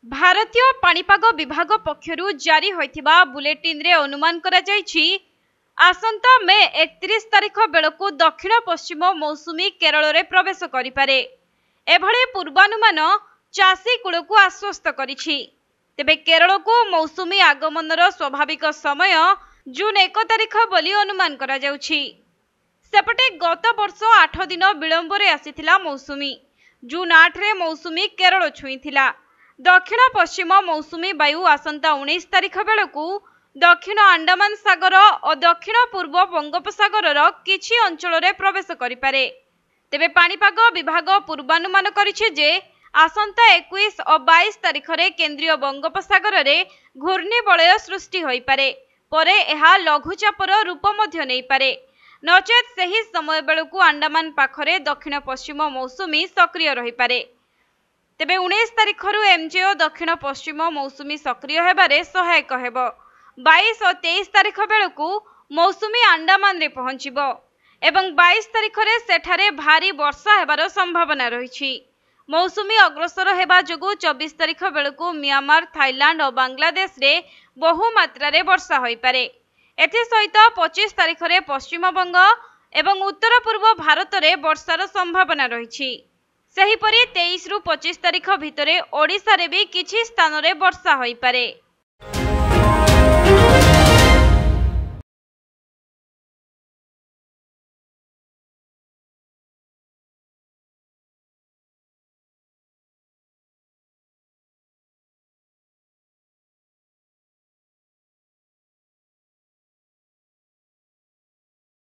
भारतीय पाणीपाग विभाग पक्षरु जारी होइथिबा बुलेटिन रे अनुमान करा जायछि आसंता मे 31 तारिख बेलकु दक्षिण पश्चिम मौसुमी केरल रे प्रवेश करिपारे। एभळे पूर्वानुमान चासी कुळकु आश्वस्त करिछि। तेबे केरल को मौसुमी आगमनर स्वाभाविक समय जून 1 तारिख बोली अनुमान करा जाउछि। सेपटे गत वर्ष 8 दिन विलंब रे आसीथिला मौसुमी। जून 8 रे मौसुमी केरल छुईथिला। दक्षिण पश्चिम मौसुमी वायु आसंता 19 तारिख बेलकु दक्षिण अंडमान सागर और दक्षिण पूर्व बंगोपसागर किछि अंचल रे प्रवेश करिपारे। तेबे पाणीपाग विभाग पूर्वानुमान करिछि जे आसंता 21 और 22 तारिख रे केंद्रीय बंगोपसागर रे घूर्णिबलय सृष्टि होई पारे। परे एहा लघुचापर रूप मध्य नै पारे। नचेत सही समय बेलकु अंडमान पाखरे दक्षिण पश्चिम मौसुमी सक्रिय रही पारे। तेबे 19 तारिख रु एमजेओ दक्षिण पश्चिम मौसुमी सक्रिय हेबारे सहायक हेबो। 22 और 23 तारिख बेलकु मौसुमी अंडमान रे पहुंचिबो एवं 22 तारिख रे सेठारे भारी वर्षा हेबार संभावना रहिछि। मौसुमी अग्रसर हेबा जोगु 24 तारिख बेलकु म्यांमार, थाईलैंड और बांग्लादेश रे बहु मात्रा रे वर्षा होई पारे। एथि सहित 25 तारिख रे पश्चिम बंग एवं उत्तर पूर्व भारत रे वर्षार संभावना रहिछि। सेहीपरि 23 रु 25 तारिख भितरे ओडिसा रे भी किछि स्थान रे वर्षा होई पारे।